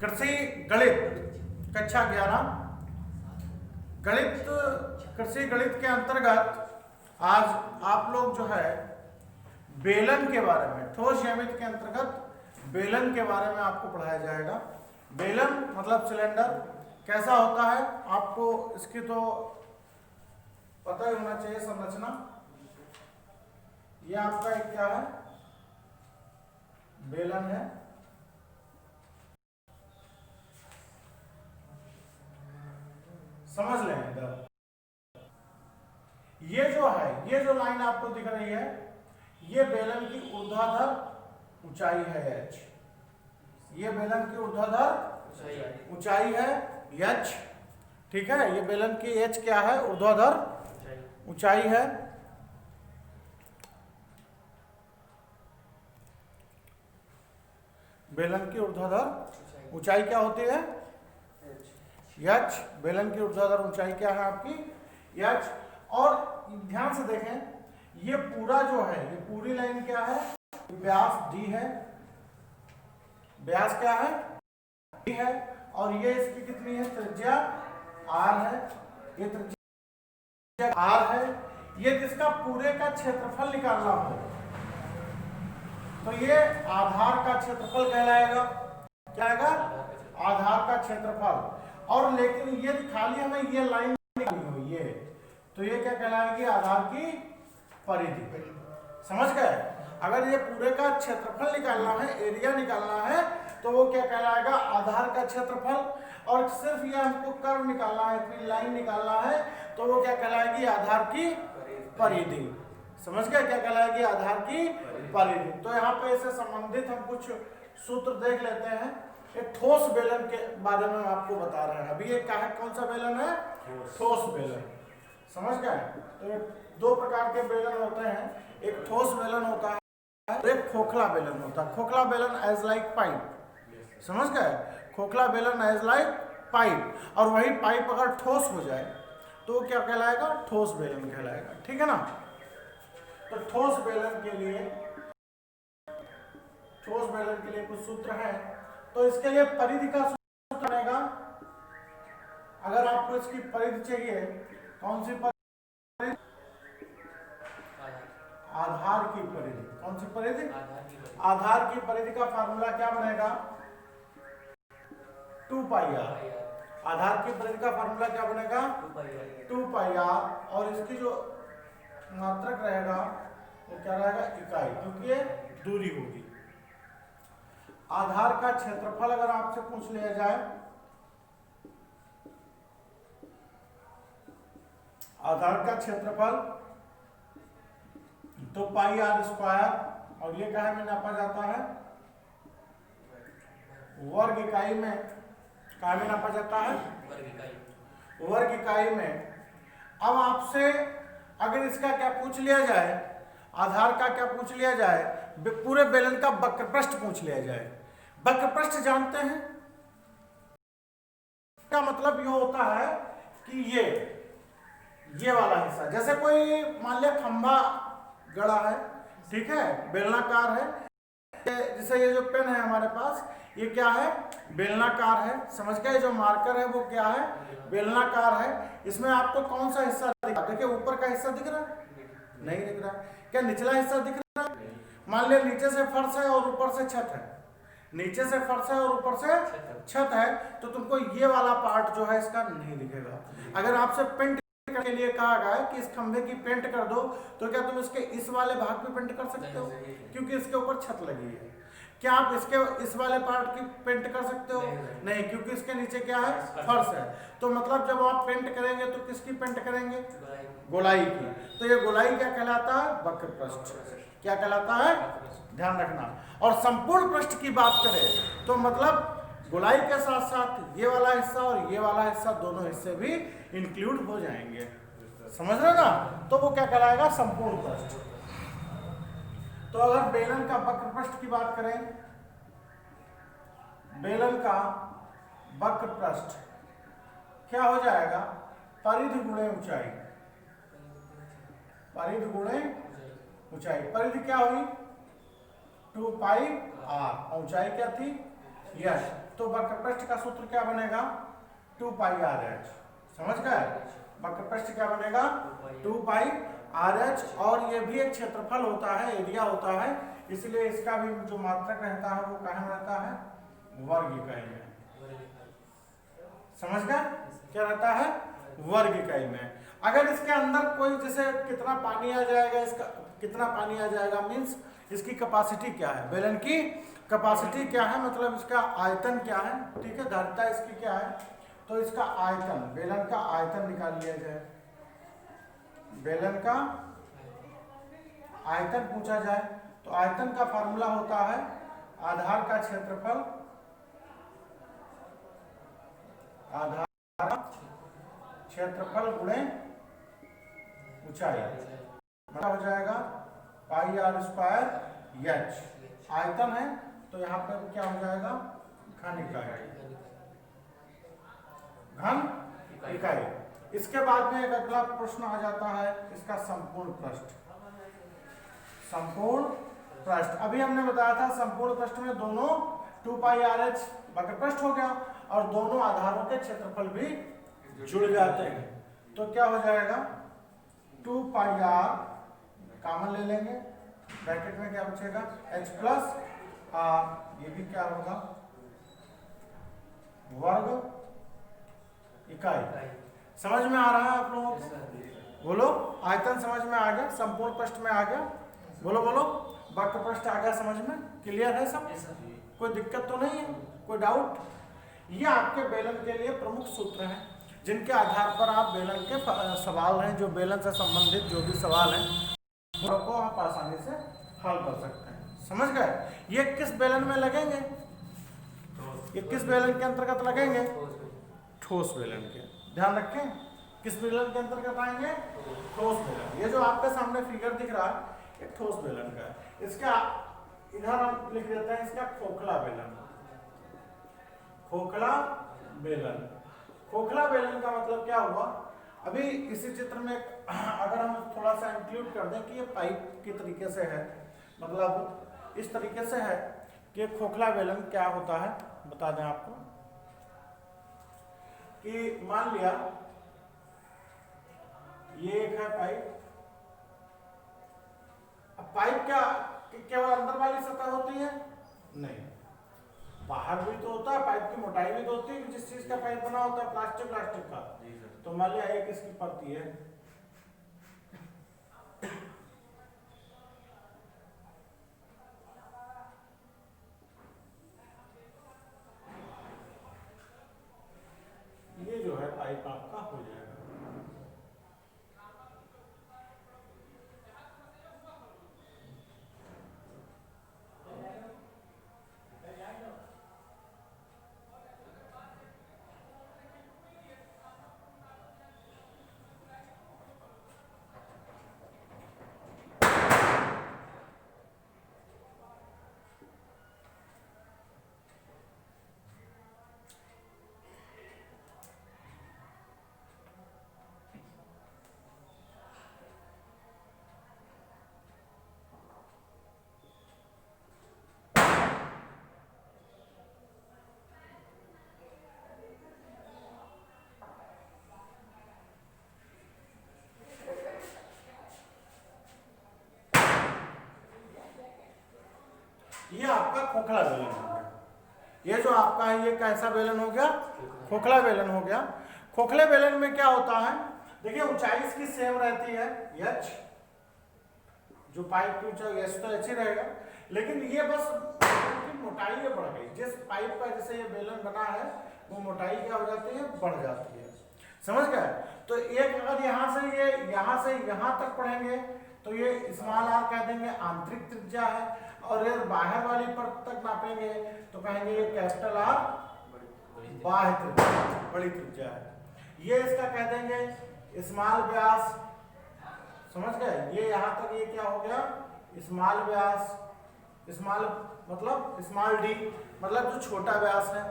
कृषि गणित कक्षा 11 गणित कृषि गणित के अंतर्गत आज आप लोग जो है बेलन के बारे में, ठोस ज्यामिति के अंतर्गत बेलन के बारे में आपको पढ़ाया जाएगा। बेलन मतलब सिलेंडर कैसा होता है आपको इसकी तो पता ही होना चाहिए संरचना। यह आपका एक क्या है, बेलन है। समझ लें इधर, ये जो है, ये जो लाइन आपको दिख रही है, ये बेलन की ऊर्ध्वाधर ऊंचाई है h। ये बेलन की ऊर्ध्वाधर ऊंचाई है h, ठीक है। ये बेलन की h क्या है, ऊर्ध्वाधर ऊंचाई है। बेलन की ऊर्ध्वाधर ऊंचाई क्या होती है, h। बेलन की ऊर्ध्वाधर ऊंचाई क्या है आपकी, h। और ध्यान से देखें, ये पूरा जो है, ये पूरी लाइन क्या है, व्यास d है। व्यास क्या है, d है। और ये इसकी कितनी है, त्रिज्या r है। ये त्रिज्या r है। ये जिसका पूरे का क्षेत्रफल निकालना हो तो ये आधार का क्षेत्रफल कहलाएगा। क्या आएगा, आधार का क्षेत्रफल। और लेकिन ये खाली हमें ये लाइन निकालनी हो, ये तो ये क्या कहलाएगी, आधार की परिधि। समझ गए। अगर ये पूरे का क्षेत्रफल निकालना है, एरिया निकालना है, तो वो क्या कहलाएगा, आधार का क्षेत्रफल। और सिर्फ ये हमको कर्व निकालना है, इतनी लाइन निकालना है, तो वो क्या कहलाएगी, आधार की परिधि। समझ गए, क्या कहलाएगी, आधार की परिधि। तो यहाँ पे इससे संबंधित हम कुछ सूत्र देख लेते हैं। एक ठोस बेलन के बारे में आपको बता रहे हैं। अभी ये क्या है, कौन सा बेलन है, ठोस बेलन। समझ गए। तो दो प्रकार के बेलन होते हैं, एक ठोस बेलन होता है और एक खोखला बेलन होता है। खोखला बेलन एज लाइक पाइप। समझ गए, खोखला बेलन एज लाइक पाइप। और वही पाइप अगर ठोस हो जाए तो क्या कहलाएगा, ठोस बेलन कहलाएगा। ठीक है ना। तो ठोस बेलन के लिए कुछ सूत्र है। तो इसके लिए परिधि का सूत्र बनेगा। अगर आपको इसकी परिधि चाहिए, कौन सी परिधि, आधार की परिधि। कौन सी परिधि, आधार की परिधि का फार्मूला क्या बनेगा, 2 पाई आर। आधार की परिधि का फार्मूला क्या बनेगा, 2 पाई आर। और इसकी जो मात्रक रहेगा वो क्या रहेगा, इकाई, क्योंकि ये दूरी होगी। आधार का क्षेत्रफल अगर आपसे पूछ लिया जाए, आधार का क्षेत्रफल तो पाई आर स्क्वायर। और ये क्या में नापा जाता है, वर्ग इकाई में। क्या में नापा जाता है, वर्ग इकाई में। अब आपसे अगर इसका क्या पूछ लिया जाए, आधार का क्या पूछ लिया जाए, पूरे बेलन का वक्रपृष्ठ पूछ लिया जाए। वक्रपृष्ठ जानते हैं, का मतलब ये होता है कि ये वाला हिस्सा, जैसे कोई मान लिया खंभा गड़ा है, ठीक है, बेलनाकार है। जैसे ये जो पेन है हमारे पास, ये क्या है, बेलनाकार है। समझ गए। जो मार्कर है वो क्या है, बेलनाकार है। इसमें आपको कौन सा हिस्सा दिख रहा है, देखिए ऊपर का हिस्सा दिख रहा है, नहीं दिख रहा है। क्या निचला हिस्सा दिख रहा है। मान लिया नीचे से फर्श है और ऊपर से छत है, नीचे से फर्श है और ऊपर से छत है, तो तुमको ये वाला पार्ट जो है इसका नहीं दिखेगा। अगर आपसे पेंट के लिए कहा गया है कि इस खंभे की पेंट कर दो, तो क्या तुम इसके इस वाले भाग पे पेंट कर सकते हो, क्योंकि इसके ऊपर छत लगी है। क्या आप इसके इस वाले पार्ट की पेंट कर सकते हो, नहीं, क्योंकि इसके नीचे क्या है, फर्श है। तो मतलब जब आप पेंट करेंगे तो किसकी पेंट करेंगे, गोलाई की। तो ये गोलाई क्या कहलाता है, वक्रपृष्ठ। क्या कहलाता है, ध्यान रखना। और संपूर्ण पृष्ठ की बात करें तो मतलब गोलाई के साथ साथ ये वाला हिस्सा और ये वाला हिस्सा, दोनों हिस्से भी इंक्लूड हो जाएंगे। समझ रहे ना। तो वो क्या कहलाएगा, संपूर्ण पृष्ठ। तो अगर बेलन का वक्रपृष्ठ की बात करें, बेलन का वक्रपृष्ठ क्या हो जाएगा, परिधि गुणे ऊंचाई। परिधि गुणे ऊंचाई। परिधि क्या हुई, 2 पाई आर। ऊंचाई क्या थी, यश। तो वक्रपृष्ठ का सूत्र क्या बनेगा 2 पाई आर एच। समझ गए, वक्रपृष्ठ क्या बनेगा 2 पाई आर एच। और ये भी एक क्षेत्रफल होता है, एरिया होता है, इसलिए इसका भी जो मात्रक रहता है वो कहाँ रहता है वर्ग इकाई में। समझ गए, क्या रहता है वर्ग इकाई में। अगर इसके अंदर कोई जैसे कितना पानी आ जाएगा, इसका कितना पानी आ जाएगा मीन्स इसकी कैपेसिटी क्या है, बेलन की कैपेसिटी क्या है, मतलब इसका आयतन क्या है, ठीक है, धारिता इसकी क्या है, तो इसका आयतन, बेलन का आयतन निकाल लिया जाए। बेलन का आयतन पूछा जाए तो आयतन का फार्मूला होता है आधार का क्षेत्रफल, आधार क्षेत्रफल गुणे ऊंचाई, मतलब हो जाएगा पाई आर स्क्वायर एच। आयतन है तो यहाँ पे क्या हो जाएगा घन इकाई, घन इकाई। इसके बाद में एक अगला प्रश्न आ जाता है इसका संपूर्ण पृष्ठ। संपूर्ण पृष्ठ अभी हमने बताया था संपूर्ण पृष्ठ में दोनों 2 पाई आर एच वक्रपृष्ठ हो गया और दोनों आधारों के क्षेत्रफल भी जुड़ जाते हैं, तो क्या हो जाएगा 2 पाई आर कॉमन ले लेंगे, ब्रैकेट में क्या बचेगा h प्लस आर, ये भी क्या होगा वर्ग इकाई। समझ में आ रहा है आप लोगों को, बोलो आयतन समझ में आ गया, संपूर्ण पृष्ठ में आ गया, बोलो बोलो वक्रपृष्ठ आ गया समझ में, क्लियर है सब, कोई दिक्कत तो नहीं है, कोई डाउट। ये आपके बेलन के लिए प्रमुख सूत्र हैं जिनके आधार पर आप बेलन के सवाल हैं, जो बेलन से संबंधित जो भी सवाल हैं उनको आप आसानी से हल कर सकते हैं। समझ गए, ये किस बेलन में लगेंगे, ये किस बेलन के अंतर्गत लगेंगे ठोस बेलन के, ध्यान रखें किस बेलन के अंतर्गत आएंगे ठोस बेलन। ये जो आपके सामने फिगर दिख रहा है ये ठोस बेलन का है, इसका इधर हम लिख देते हैं इसका खोखला बेलन। खोखला बेलन, खोखला बेलन का मतलब क्या हुआ, अभी इसी चित्र में अगर हम थोड़ा सा इंक्लूड कर दें कि ये पाइप के तरीके से है, मतलब इस तरीके से है कि खोखला बेलन क्या होता है बता दें आपको, कि मान लिया ये एक है पाइप, अब पाइप क्या केवल अंदर वाली सतह होती है, नहीं बाहर भी तो होता है, पाइप की मोटाई भी तो होती है, जिस चीज का पाइप बना होता है प्लास्टिक का, तो मान लिया एक इसकी परती है, ये जो है पाइप आपका हो जाएगा। ये आपका खोखला बेलन हो गया, ये जो आपका है ये कैसा बेलन हो गया खोखला बेलन हो गया। खोखले बेलन में क्या होता है, देखिए ऊंचाई इसकी सेम रहती है h, जो पाइप की ऊंचाई h तो h ही रहेगा, लेकिन ये बस मोटाई ये बढ़ गई, जिस पाइप का जैसे ये बेलन बना है वो मोटाई क्या हो जाती है बढ़ जाती है। समझ गए, तो एक अगर यहाँ से यहाँ तक पढ़ेंगे तो ये स्मॉल आर कह देंगे आंतरिक त्रिज्या है, और ये बाहर वाली परत तक नापेंगे तो कहेंगे ये कैपिटल आर बाह्य त्रिज्या, बड़ी त्रिज्या है। ये इसका कह देंगे स्मॉल व्यास, समझ गए, ये यहाँ तक ये क्या हो गया स्मॉल व्यास, स्मॉल मतलब स्मॉल डी मतलब जो छोटा व्यास है,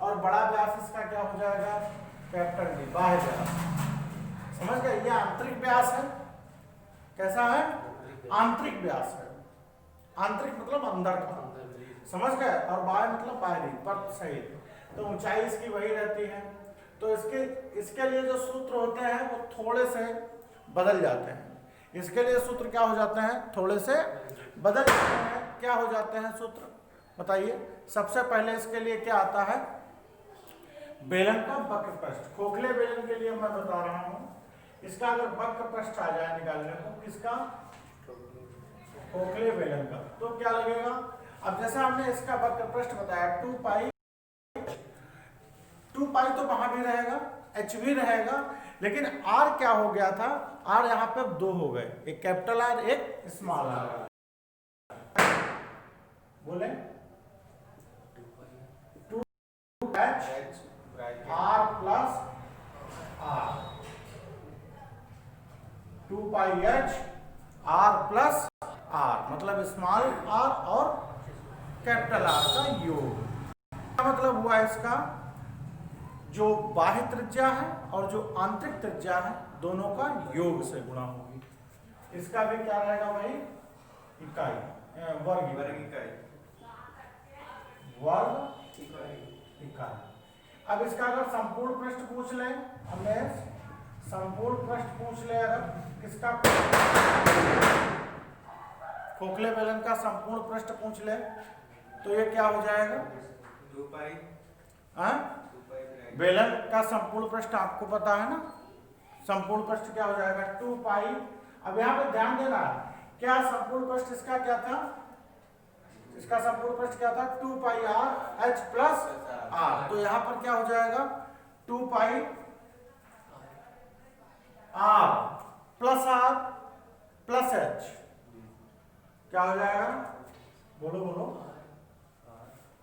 और बड़ा व्यास इसका क्या हो जाएगा कैपिटल डी बाह्य व्यास। समझ गए, ये आंतरिक व्यास है, कैसा है आंतरिक व्यास है, आंतरिक मतलब अंदर का, समझ गए, और बाह्य मतलब बाहरी परत सहित। तो ऊंचाई इसकी वही रहती है। तो इसके लिए जो सूत्र होते हैं वो थोड़े से बदल जाते हैं। इसके लिए सूत्र क्या हो जाते हैं, थोड़े से बदल जाते हैं। क्या हो जाते हैं सूत्र बताइए। सबसे पहले इसके लिए क्या आता है, बेलन का वक्र पृष्ठ। खोखले बेलन के लिए मैं बता रहा हूं, इसका अगर वक्र पृष्ठ आ जाए निकालने को, किसका, खोखले बेलन का, तो क्या लगेगा। अब जैसे हमने इसका वक्र पृष्ठ बताया 2 पाई, 2 पाई तो वहां भी रहेगा, एच भी रहेगा, लेकिन आर क्या हो गया था, आर यहाँ पे 2 हो गए, एक कैपिटल आर एक स्मॉल आर। बोले 2h R plus R, 2 pi H R plus R, मतलब स्मॉल आर और कैपिटल आर का योग। क्या मतलब हुआ इसका, जो बाह्य त्रिज्या है और जो आंतरिक त्रिज्या है दोनों का योग से गुणा होगी। इसका भी क्या रहेगा भाई, इकाई, वर्ग इकाई। अब इसका अगर संपूर्ण पृष्ठ पूछ ले, हमने संपूर्ण पृष्ठ पूछ ले, अगर किसका, खोखले बेलन का संपूर्ण पृष्ठ पूछ ले, तो ये क्या हो जाएगा, 2 पाई, बेलन का संपूर्ण पृष्ठ आपको पता है ना, संपूर्ण पृष्ठ क्या हो जाएगा 2 पाई। अब यहाँ पे ध्यान देना, क्या संपूर्ण पृष्ठ इसका क्या था, इसका संपूर्ण पृष्ठ क्या था 2 पाई आर एच प्लस आर, तो यहाँ पर क्या हो जाएगा 2 पाई आर प्लस एच, क्या हो जाएगा, बोलो बोलो,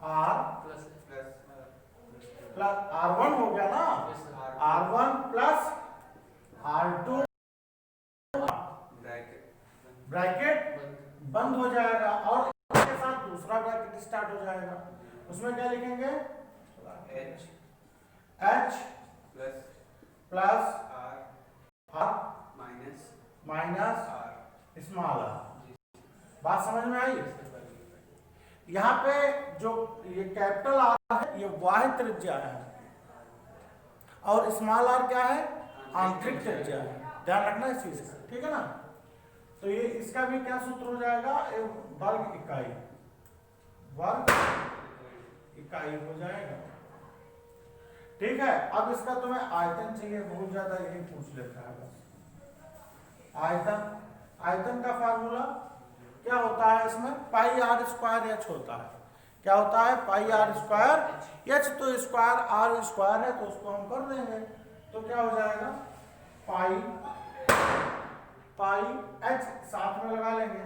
आर प्लस R1 हो गया ना, R1 प्लस R2, ब्रैकेट बंद हो जाएगा और इसके साथ दूसरा ब्रैकेट स्टार्ट हो जाएगा। उसमें क्या लिखेंगे, H plus R minus small r। बात समझ में आई। यहाँ पे जो ये कैपिटल आर है ये बाह्य त्रिज्या है और स्मॉल आर क्या है, आंतरिक त्रिज्या है, ध्यान रखना इस चीज का, ठीक है ना। तो ये इसका भी क्या सूत्र हो जाएगा, वर्ग इकाई हो जाएगा, ठीक है। अब इसका तुम्हें आयतन चाहिए, बहुत ज्यादा यही पूछ लेता है बस। आयतन का फार्मूला क्या होता है, इसमें पाई आर स्क्वायर एच होता है। क्या होता है, पाई आर स्क्वायर एच, तो स्क्वायर आर स्क्वायर है तो उसको हम कर देंगे, तो क्या हो जाएगा पाई एच साथ में लगा लेंगे,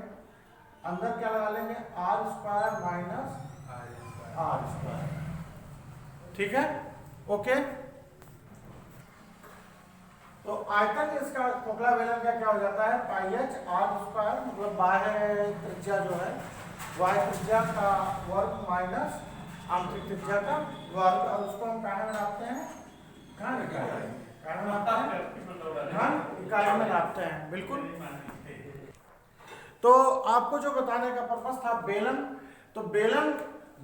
अंदर क्या लगा लेंगे R square minus R square, ठीक है, ओके। तो आयतन इसका खोखला बेलन का क्या हो जाता है, पाई एच आर स्क्वायर, मतलब बाह्य त्रिज्या जो है, बाह्य त्रिज्या का वर्ग माइनस आंतरिक त्रिज्या का वर्ग, और उसको हम कहाँ में नापते हैं, कहाँ में नापते हैं, इकाई में नापते हैं, बिल्कुल। तो आपको जो बताने का पर्पस था बेलन, तो बेलन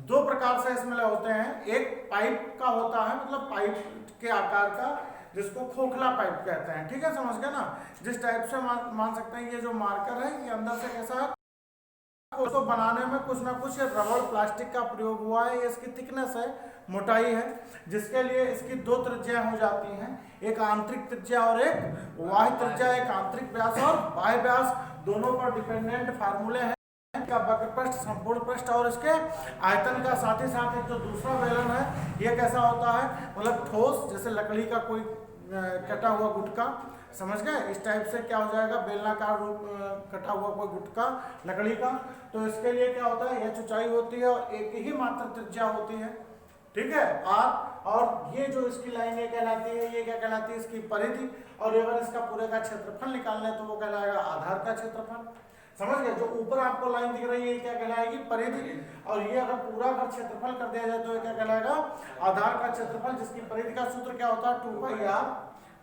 2 प्रकार से इसमें होते हैं, एक पाइप का होता है, मतलब पाइप के आकार का, जिसको खोखला पाइप कहते हैं, ठीक है, समझ गए ना। जिस टाइप से मान सकते हैं ये जो मार्कर है ये अंदर से कैसा है, उसको बनाने में कुछ ना कुछ रबड़ प्लास्टिक का प्रयोग हुआ है, ये इसकी थिकनेस है, मोटाई है, जिसके लिए इसकी 2 त्रिज्या हो जाती हैं, एक आंतरिक त्रिज्या और एक बाह्य त्रिज्या। एक आंतरिक व्यास और बाह्य व्यास दोनों पर डिपेंडेंट फार्मूले हैं, का वक्र पृष्ठ, संपूर्ण पृष्ठ और इसके आयतन का। साथ ही साथ एक जो दूसरा बेलन है ये कैसा होता है, मतलब ठोस, जैसे लकड़ी का कोई कटा हुआ गुटका, समझ गए, इस टाइप से क्या हो जाएगा, बेलनाकार रूप कटा हुआ कोई गुटका लकड़ी का। तो इसके लिए क्या होता है, यह ऊंचाई होती है और एक ही मात्र त्रिज्या होती है, ठीक है, आर। और ये जो इसकी लाइन ये कहलाती है, ये क्या कहलाती है, इसकी परिधि। और अगर इसका पूरे का क्षेत्रफल निकालना है तो वो कहलाएगा आधार का क्षेत्रफल, समझ गए। जो ऊपर आपको लाइन दिख रही है ये क्या कहलाएगी, परिधि, और ये अगर पूरा का क्षेत्रफल कर दिया जाए तो ये क्या कहलाएगा, आधार का क्षेत्रफल, जिसकी परिधि का सूत्र क्या होता है 2 पाई आर,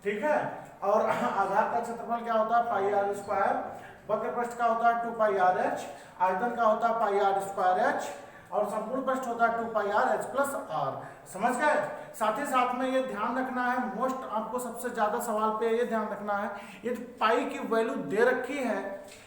ठीक है। और आधार का क्षेत्रफल क्या होता है, पाई आर स्क्वायर, वक्र पृष्ठ का होता है 2 पाई आर एच, आयतन का होता है पाई आर स्क्वायर एच, और संपूर्ण पृष्ठ होता है 2 पाई आर एच प्लस आर। समझ गए। साथ ही साथ में ये ध्यान रखना है, मोस्ट आपको सबसे ज्यादा सवाल पे ये ध्यान रखना है, यदि पाई की वैल्यू दे रखी है,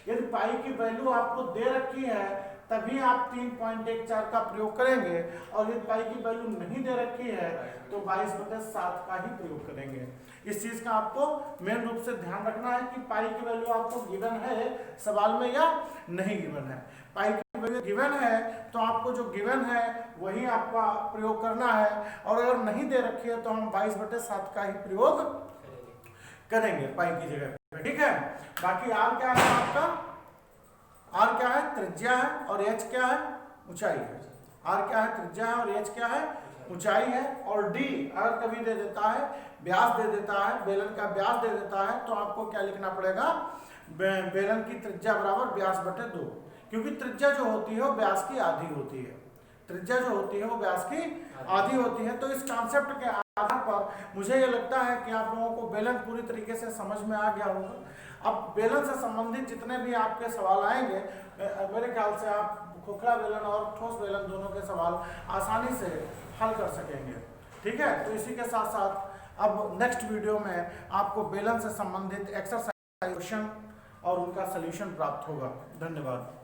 यदि पाई की वैल्यू आपको दे रखी है तभी आप 3.14 का प्रयोग करेंगे, और यदि पाई की वैल्यू नहीं दे रखी है तो 22/7 का ही प्रयोग करेंगे। इस चीज का आपको मेन रूप से ध्यान रखना है कि पाई की वैल्यू आपको गिवन है सवाल में या नहीं गिवन है। पाई की वैल्यू गिवन है तो आपको जो गिवन है वही आपका प्रयोग करना है, और अगर नहीं दे रखी है तो हम 22/7 का ही प्रयोग करेंगे पाई की जगह पे, ठीक है। बाकी आर क्या है आपका, आर क्या है, त्रिज्या है, और एच क्या है, ऊंचाई है। आर क्या है, त्रिज्या है, और एच क्या है, ऊंचाई है। और डी अगर कभी दे देता है, व्यास दे देता है, बेलन का व्यास दे देता है, तो आपको क्या लिखना पड़ेगा, बेलन की त्रिज्या बराबर व्यास बटे 2, क्योंकि त्रिज्या जो होती है वो व्यास की आधी होती है, त्रिज्या जो होती है वो व्यास की आधी होती है। तो इस कॉन्सेप्ट के आधार पर मुझे ये लगता है कि आप लोगों को बेलन पूरी तरीके से समझ में आ गया होगा। अब बेलन से संबंधित जितने भी आपके सवाल आएंगे, मेरे ख्याल से आप खोखला बेलन और ठोस बेलन दोनों के सवाल आसानी से हल कर सकेंगे, ठीक है। तो इसी के साथ साथ अब नेक्स्ट वीडियो में आपको बेलन से संबंधित एक्सरसाइज क्वेश्चन और उनका सॉल्यूशन प्राप्त होगा। धन्यवाद।